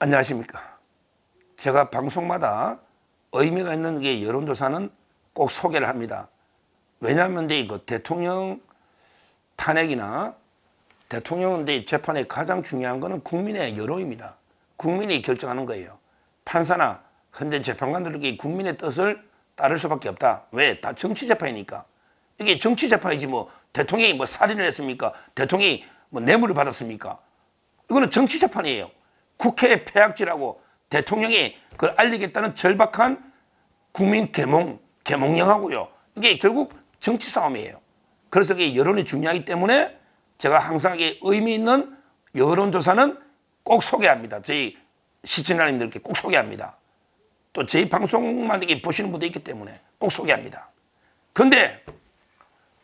안녕하십니까. 제가 방송마다 의미가 있는 게 여론조사는 꼭 소개를 합니다. 왜냐하면 이거 대통령 탄핵이나 대통령 재판에 가장 중요한 것은 국민의 여론입니다. 국민이 결정하는 거예요. 판사나 현재 재판관들에게 국민의 뜻을 따를 수밖에 없다. 왜? 다 정치 재판이니까. 이게 정치 재판이지 뭐 대통령이 뭐 살인을 했습니까? 대통령이 뭐 뇌물을 받았습니까? 이거는 정치 재판이에요. 국회의 폐악질하고 대통령이 그걸 알리겠다는 절박한 국민 계몽령하고요. 이게 결국 정치 싸움이에요. 그래서 이게 여론이 중요하기 때문에 제가 항상 의미 있는 여론조사는 꼭 소개합니다. 저희 시청자님들께 꼭 소개합니다. 또 저희 방송만 이렇게 보시는 분도 있기 때문에 꼭 소개합니다. 그런데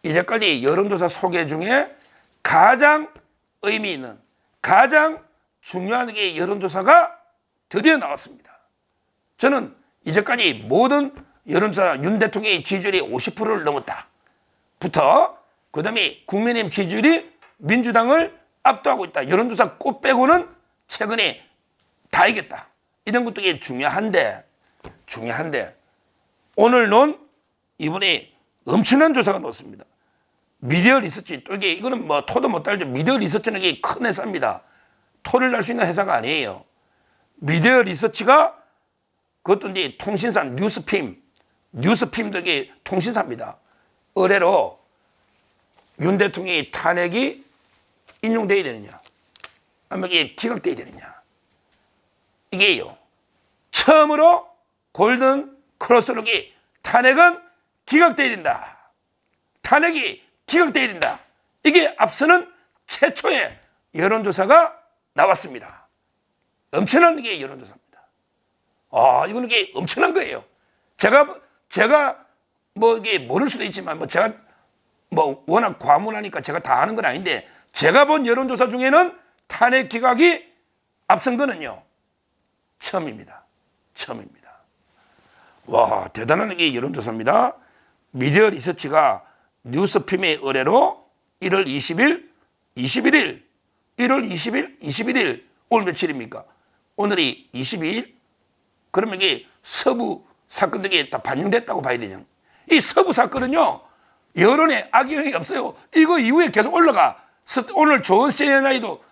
이제까지 여론조사 소개 중에 가장 의미 있는 가장 중요한 게 여론조사가 드디어 나왔습니다. 저는 이제까지 모든 여론조사 윤 대통령의 지지율이 50%를 넘었다 부터 그 다음에 국민의힘 지지율이 민주당을 압도하고 있다. 여론조사 꽃 빼고는 최근에 다 이겼다. 이런 것도 중요한데 오늘 논 이번에 엄청난 조사가 나왔습니다. 미디어 리서치 또 이거는 뭐 토도 못 달죠. 미디어 리서치는 이게 큰 회사입니다. 토를 날 수 있는 회사가 아니에요. 미디어 리서치가 그것도 이제 통신사 뉴스핌도 이게 통신사입니다. 의뢰로 윤 대통령의 탄핵이 인용돼야 되느냐 아니면 이게 기각돼야 되느냐 이게요. 처음으로 골든 크로스록이 탄핵은 기각돼야 된다. 탄핵이 기각돼야 된다. 이게 앞서는 최초의 여론조사가 나왔습니다. 엄청난 게 여론조사입니다. 이거는 이게 엄청난 거예요. 제가 뭐 이게 모를 수도 있지만 제가 워낙 과문하니까 제가 다 아는 건 아닌데 제가 본 여론조사 중에는 탄핵 기각이 앞선 거는요. 처음입니다. 와, 대단한 게 여론조사입니다. 미디어 리서치가 뉴스핌의 의뢰로 1월 20일, 21일, 1월 20일, 21일 오늘 며칠입니까? 오늘이 22일? 그러면 이게 서부 사건들이 다 반영됐다고 봐야 되냐? 이 서부 사건은요 여론에 악영향이 없어요. 이거 이후에 계속 올라가. 오늘 좋은 CNN도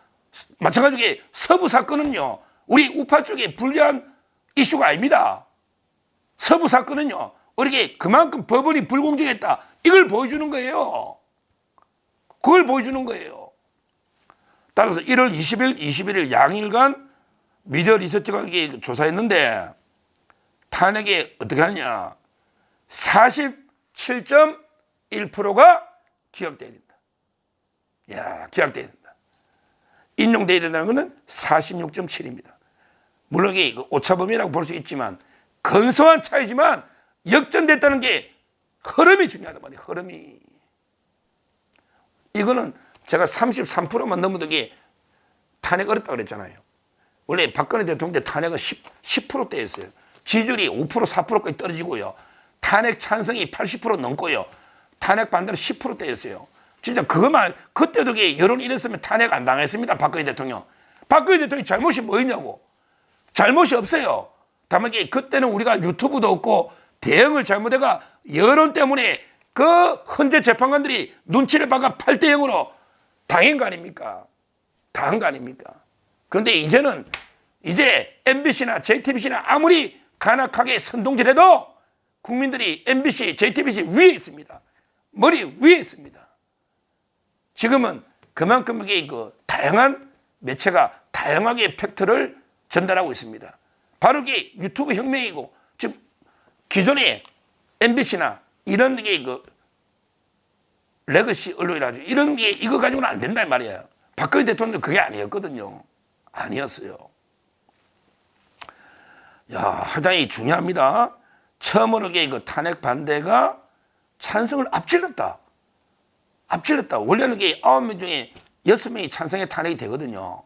마찬가지로 서부 사건은요 우리 우파 쪽에 불리한 이슈가 아닙니다. 서부 사건은요 우리에게 그만큼 법원이 불공정했다. 이걸 보여주는 거예요. 그걸 보여주는 거예요. 따라서 1월 20일, 21일 양일간 미디어 리서치가 이게 조사했는데 탄핵에 어떻게 하느냐 47.1%가 기각돼야 된다. 기각돼야 된다. 인용돼야 된다는 것은 46.7입니다. 물론 이게 오차범위라고 볼 수 있지만 근소한 차이지만 역전됐다는 게 흐름이 중요하단 말이에요. 흐름이. 이거는 제가 33%만 넘어도 이게 탄핵 어렵다고 그랬잖아요. 원래 박근혜 대통령 때 탄핵은 10%대였어요. 지지율이 5%, 4%까지 떨어지고요. 탄핵 찬성이 80% 넘고요. 탄핵 반대는 10%대였어요. 진짜 그것만 그때도 여론이 이랬으면 탄핵 안 당했습니다. 박근혜 대통령. 박근혜 대통령 잘못이 뭐였냐고. 잘못이 없어요. 다만 그때는 우리가 유튜브도 없고 대응을 잘못해가 여론 때문에 그 헌재 재판관들이 눈치를 봐가 8대 0으로 당한 거 아닙니까? 당한 거 아닙니까? 그런데 이제 MBC나 JTBC나 아무리 간악하게 선동질해도 국민들이 MBC, JTBC 위에 있습니다. 머리 위에 있습니다. 지금은 그만큼 다양한 매체가 다양하게 팩트를 전달하고 있습니다. 바로 이게 유튜브 혁명이고 지금 기존의 MBC나 이런 게 레거시 언론이라죠. 이런 게 이거 가지고는 안 된단 말이에요. 박근혜 대통령도 그게 아니었거든요. 아니었어요. 하장이 중요합니다. 처음으로 탄핵 반대가 찬성을 앞질렀다. 원래는 9명 중에 6명이 찬성에 탄핵이 되거든요.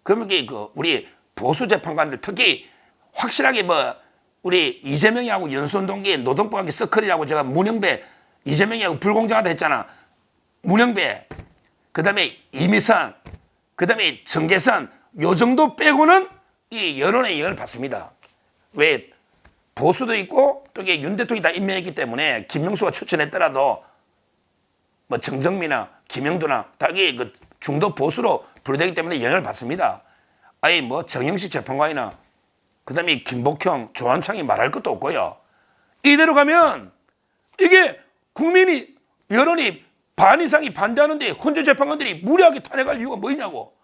그러면 우리 보수 재판관들 특히 확실하게 우리 이재명이하고 연수운동계 노동법학계 서클이라고 제가 문영배 이재명이하고 불공정하다 했잖아. 문영배 그 다음에 이미선 그 다음에 정계선 요 정도 빼고는 이 여론의 영향을 받습니다. 왜? 보수도 있고 또 이게 윤 대통령이 다 임명했기 때문에 김명수가 추천했더라도 뭐 정정미나 김영도나 다 이게 그 중도 보수로 분류되기 때문에 영향을 받습니다. 아예 뭐 정영식 재판관이나 그다음에 김복형, 조한창이 말할 것도 없고요. 이대로 가면 이게 국민이 여론이 반 이상이 반대하는데 헌재 재판관들이 무리하게 탄핵할 이유가 뭐냐고.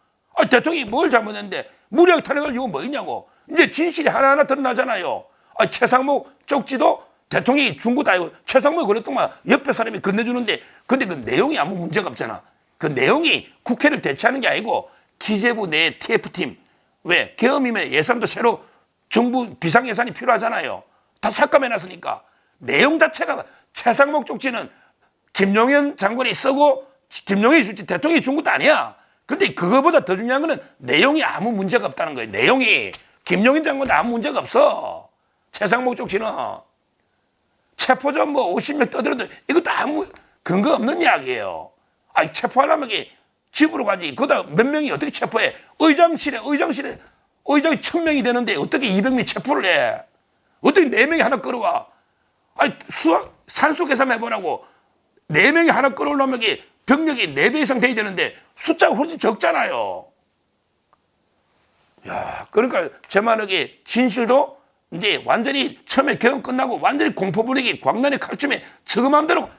대통령이 뭘 잘못했는데 무리하게 탄핵할 이유가 뭐냐고. 이제 진실이 하나하나 드러나잖아요. 최상목 쪽지도 대통령이 준 것도 아니고 최상목이 그랬더만 옆에 사람이 건네주는데 근데 그 내용이 아무 문제가 없잖아. 그 내용이 국회를 대체하는 게 아니고 기재부 내 TF팀 왜? 계엄이면 예산도 새로 정부 비상예산이 필요하잖아요. 다 삭감해놨으니까 내용 자체가 최상목 쪽지는 김용현 장관이 쓰고 김용현이 줄지 대통령이 준 것도 아니야. 근데 그거보다 더 중요한 거는 내용이 아무 문제가 없다는 거예요. 내용이 김용현 장관도 아무 문제가 없어. 최상목 쪽지는 체포전 뭐 50명 떠들어도 이것도 아무 근거 없는 이야기예요. 체포하려면 집으로 가지. 거기다 몇 명이 어떻게 체포해? 의장실에 의장이 1000명이 되는데 어떻게 200명이 체포를 해? 어떻게 4명이 하나 끌어와? 산수 계산 해보라고. 4명이 하나 끌어오려면 병력이 4배 이상 돼야 되는데 숫자가 훨씬 적잖아요. 야, 그러니까 제 말은 진실도 이제 완전히 처음에 개헌 끝나고 완전히 공포 분위기 광란의 칼춤에 저거 맘대로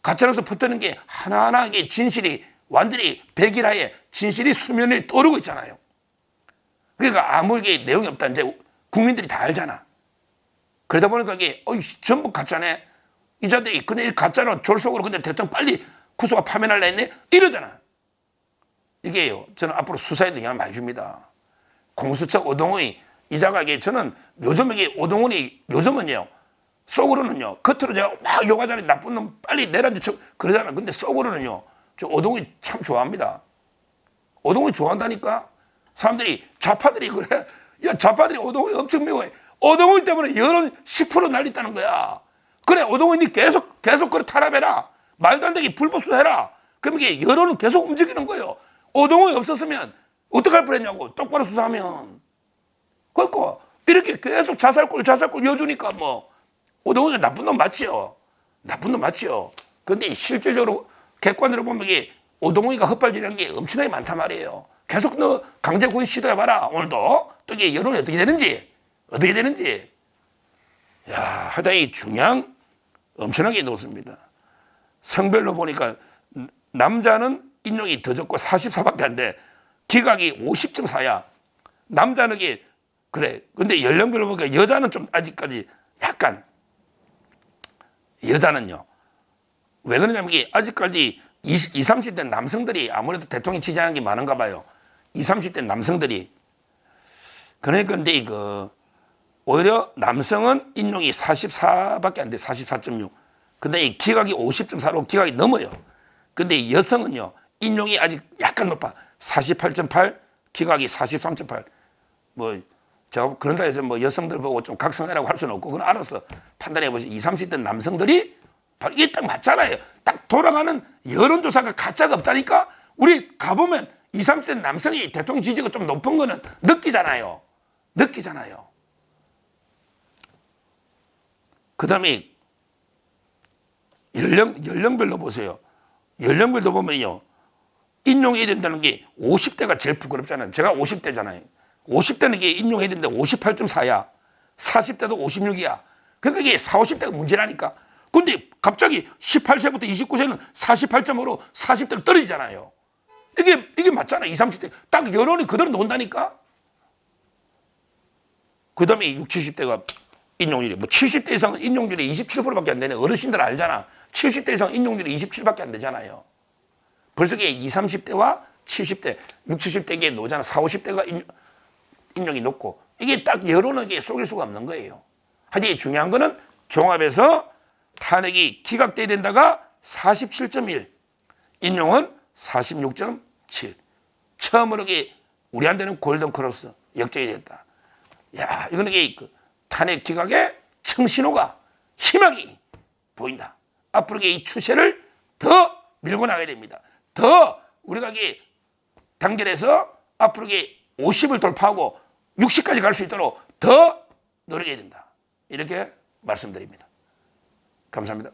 가짜뉴스 퍼뜨는 게 하나하나 진실이 완전히 백일하에 진실이 수면에 떠오르고 있잖아요. 그러니까 아무 내용이 없다. 이제 국민들이 다 알잖아. 그러다 보니까 전부 가짜네. 이 자들이 근데 이 가짜로 졸속으로 근데 대통령 빨리 구속아 파면하려 했네? 이러잖아. 이게요. 저는 앞으로 수사에 영향을 많이 줍니다. 공수처 오동훈이 이자가 저는 요즘 오동훈이 요즘은요. 속으로는요. 겉으로 제가 막 욕하잖아요. 나쁜 놈 빨리 내란지 그러잖아. 근데 속으로는요. 저 오동훈이 참 좋아합니다. 오동훈이 좋아한다니까. 사람들이 좌파들이 그래. 야 좌파들이 오동훈이 엄청 미워해. 오동훈 때문에 여론 10% 날렸다는 거야. 그래 오동훈이 계속 그래 탄압해라. 말도 안 되게 불법 수사해라. 그럼 이게 여론은 계속 움직이는 거예요. 오동훈이 없었으면 어떡할 뻔했냐고. 똑바로 수사하면. 그러니까 이렇게 계속 자살골 이어주니까 뭐 오동훈이 나쁜 놈 맞지요. 나쁜 놈 맞지요. 그런데 실질적으로 객관으로 보면 이게 오동훈이가 헛발질한 게 엄청나게 많단 말이에요. 계속 너 강제 구인 시도해봐라. 오늘도 또 이게 여론이 어떻게 되는지. 야, 하여튼 중요한 엄청나게 높습니다. 성별로 보니까 남자는 인용이 더 적고 44밖에 안 돼. 기각이 50.4야. 남자는 그래. 근데 연령별로 보니까 여자는 좀 아직까지 약간 여자는요. 왜 그러냐면 아직까지 20, 30대 남성들이 아무래도 대통령 지지하는 게 많은가 봐요. 20, 30대 남성들이. 그러니까 근데 오히려 남성은 인용이 44밖에 안 돼. 44.6. 근데 이 기각이 50.4로 기각이 넘어요. 근데 여성은요. 인용이 아직 약간 높아. 48.8, 기각이 43.8. 뭐 제가 그런다 해서 뭐 여성들 보고 좀 각성하라고 할 수는 없고 그건 알아서 판단해 보시죠. 20, 30대 남성들이 바로 이게 딱 맞잖아요. 딱 돌아가는 여론조사가 가짜가 없다니까. 우리 가보면 20, 30대 남성이 대통령 지지가 좀 높은 거는 느끼잖아요. 그 다음에 연령별로 보세요. 연령별로 보면요. 인용해야 된다는 게 50대가 제일 부끄럽잖아요. 제가 50대잖아요. 50대는 이게 인용해야 되는데 58.4야. 40대도 56이야. 그러니까 이게 40, 50대가 문제라니까. 근데 갑자기 18세부터 29세는 48.5로 40대로 떨어지잖아요. 이게 맞잖아. 20, 30대. 딱 여론이 그대로 논다니까. 그 다음에 60, 70대가 인용률이, 70대 이상은 인용률이 27%밖에 안 되네. 어르신들 알잖아. 70대 이상 인용률이 27밖에 안 되잖아요. 벌써 이게 20, 30대와 70대, 60, 70대에 노잖아. 40, 50대가 인용이 높고. 이게 딱 여론은 속일 수가 없는 거예요. 하여튼 중요한 거는 종합해서 탄핵이 기각돼야 된다가 47.1, 인용은 46.7. 처음으로 우리한테는 골든크로스 역적이 됐다. 야, 이거는 탄핵 기각의 청신호가 희망이 보인다. 앞으로 이 추세를 더 밀고 나가야 됩니다. 더 우리가 단결해서 앞으로 50을 돌파하고 60까지 갈 수 있도록 더 노력해야 된다. 이렇게 말씀드립니다. 감사합니다.